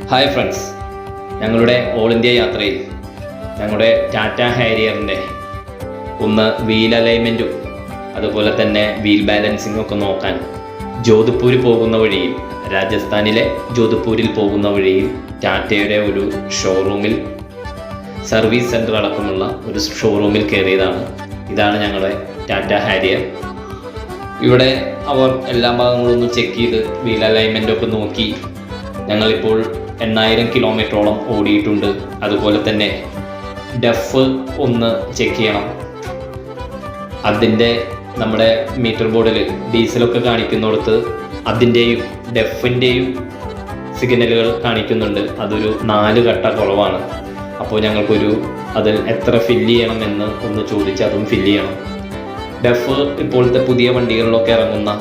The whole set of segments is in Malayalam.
ഹായ് ഫ്രണ്ട്സ്, ഞങ്ങളുടെ ഓൾ ഇന്ത്യ യാത്രയിൽ ഞങ്ങളുടെ ടാറ്റ ഹാരിയറിൻ്റെ ഒന്ന് വീൽ അലൈൻമെൻറ്റും അതുപോലെ തന്നെ വീൽ ബാലൻസിങ്ങും ഒക്കെ നോക്കാൻ ജോധ്പൂർ പോകുന്ന വഴിയിൽ, രാജസ്ഥാനിലെ ജോധ്പൂരിൽ പോകുന്ന വഴിയിൽ ടാറ്റയുടെ ഒരു ഷോറൂമിൽ, സർവീസ് സെൻറ്റർ അടക്കമുള്ള ഒരു ഷോറൂമിൽ കയറിയതാണ്. ഇതാണ് ഞങ്ങളുടെ ടാറ്റ ഹാരിയർ. ഇവിടെ അവർ എല്ലാ ഭാഗങ്ങളും ഒന്ന് ചെക്ക് ചെയ്ത് വീൽ അലൈൻമെൻറ്റൊക്കെ നോക്കി. ഞങ്ങളിപ്പോൾ 8000 കിലോമീറ്ററോളം ഓടിയിട്ടുണ്ട്. അതുപോലെ തന്നെ ഡെഫ് ഒന്ന് ചെക്ക് ചെയ്യണം. അതിൻ്റെ നമ്മുടെ മീറ്റർ ബോർഡിൽ ഡീസലൊക്കെ കാണിക്കുന്നിടത്ത് അതിൻ്റെയും ഡെഫിൻ്റെയും സിഗ്നലുകൾ കാണിക്കുന്നുണ്ട്. അതൊരു 4 ഘട്ട കുറവാണ്. അപ്പോൾ ഞങ്ങൾക്കൊരു അതിൽ എത്ര ഫില്ല് ചെയ്യണമെന്ന് ഒന്ന് ചോദിച്ച് അതും ഫില്ല് ചെയ്യണം. ഡെഫ് ഇപ്പോഴത്തെ പുതിയ വണ്ടികളിലൊക്കെ ഇറങ്ങുന്ന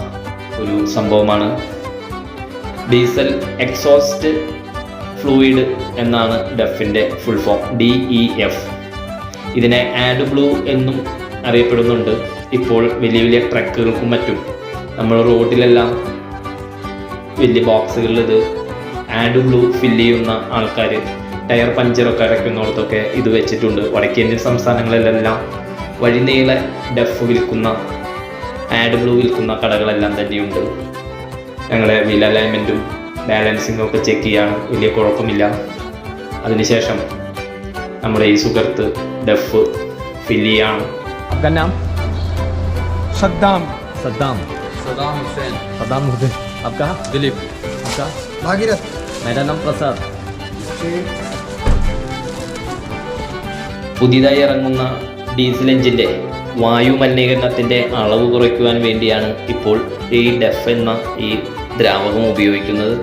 ഒരു സംഭവമാണ്. ഡീസൽ എക്സോസ്റ്റ് ഫ്ലൂയിഡ് എന്നാണ് ഡെഫിൻ്റെ ഫുൾ ഫോം, DEF. ഇതിനെ ആഡ് ബ്ലൂ എന്നും അറിയപ്പെടുന്നുണ്ട്. ഇപ്പോൾ വലിയ വലിയ ട്രക്കുകൾക്കും മറ്റും നമ്മൾ റോഡിലെല്ലാം വലിയ ബോക്സുകളിൽ ഇത് ആഡ് ബ്ലൂ ഫില്ല് ചെയ്യുന്ന ആൾക്കാർ ടയർ പഞ്ചറൊക്കെ അടയ്ക്കുന്നിടത്തൊക്കെ ഇത് വെച്ചിട്ടുണ്ട്. വടക്കേന്ത്യൻ സംസ്ഥാനങ്ങളിലെല്ലാം വഴിനീളെ ഡെഫ് വിൽക്കുന്ന, ആഡ് ബ്ലൂ വിൽക്കുന്ന കടകളെല്ലാം തന്നെയുണ്ട്. ഞങ്ങളെ വീൽ അലൈൻമെൻറ്റും ബാലൻസിങ്ങും ഒക്കെ ചെക്ക് ചെയ്യാണ്, വലിയ കുഴപ്പമില്ല. അതിനുശേഷം നമ്മുടെ ഈ സുഹൃത്ത് ഡെഫ് ഫില്ല് ചെയ്യാണ്. आपका नाम? सद्दाम सद्दाम सदाम हुसैन। सद्दाम हुसैन। आपका? दिलीप। आपका? भागीरथ मेरा नाम प्रसाद। പുതിയതായി ഇറങ്ങുന്ന ഡീസൽ എഞ്ചിൻ്റെ വായു മലിനീകരണത്തിൻ്റെ അളവ് കുറയ്ക്കുവാൻ വേണ്ടിയാണ് ഇപ്പോൾ ഈ ഡെഫ് എന്ന ഈ ദ്രാവകം ഉപയോഗിക്കുന്നത്.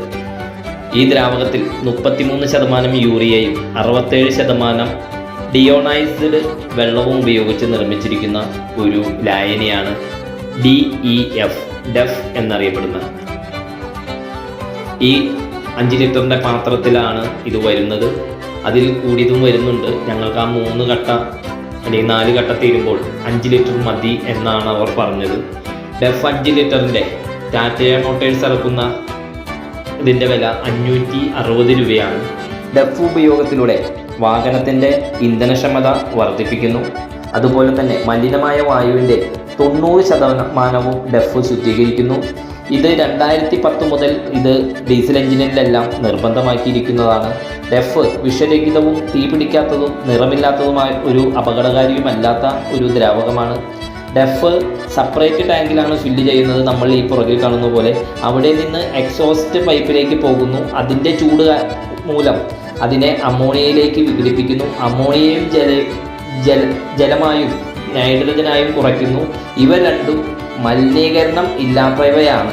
ഈ ദ്രാവകത്തിൽ 33% യൂറിയയും 67% ഡിയോണൈസ്ഡ് വെള്ളവും ഉപയോഗിച്ച് നിർമ്മിച്ചിരിക്കുന്ന ഒരു ലായനിയാണ് DEF, ഡെഫ് എന്നറിയപ്പെടുന്നത്. ഈ 5 ലിറ്ററിൻ്റെ പാത്രത്തിലാണ് ഇത് വരുന്നത്. അതിൽ കൂടിയതും വരുന്നുണ്ട്. ഞങ്ങൾക്ക് ആ 3 ഘട്ട അല്ലെങ്കിൽ 4 ഘട്ട തീരുമ്പോൾ 5 ലിറ്റർ മതി എന്നാണ് അവർ പറഞ്ഞത്. ഡെഫ് 5 ലിറ്ററിൻ്റെ ടാറ്റ മോട്ടേഴ്സ് ഇറക്കുന്ന ഇതിൻ്റെ വില 560 രൂപയാണ്. ഡെഫ് ഉപയോഗത്തിലൂടെ വാഹനത്തിൻ്റെ ഇന്ധനക്ഷമത വർദ്ധിപ്പിക്കുന്നു. അതുപോലെ തന്നെ മലിനമായ വായുവിൻ്റെ 90% ഡെഫ് ശുദ്ധീകരിക്കുന്നു. ഇത് 2010 മുതൽ ഇത് ഡീസൽ എഞ്ചിനിലെല്ലാം നിർബന്ധമാക്കിയിരിക്കുന്നതാണ്. ഡെഫ് വിഷരഹിതവും തീപിടിക്കാത്തതും നിറമില്ലാത്തതുമായ ഒരു അപകടകാരിയുമല്ലാത്ത ഒരു ദ്രാവകമാണ്. ഡെഫ് സെപ്പറേറ്റ് ടാങ്കിലാണ് ഫില്ല് ചെയ്യുന്നത്. നമ്മൾ ഈ പുറകിൽ കാണുന്ന പോലെ അവിടെ നിന്ന് എക്സോസ്റ്റ് പൈപ്പിലേക്ക് പോകുന്നു. അതിൻ്റെ ചൂട് മൂലം അതിനെ അമോണിയയിലേക്ക് വിഘടിപ്പിക്കുന്നു. അമോണിയയും ജലമായും നൈട്രജനായും കുറയ്ക്കുന്നു. ഇവ രണ്ടും മലിനീകരണം ഇല്ലാത്തവയാണ്.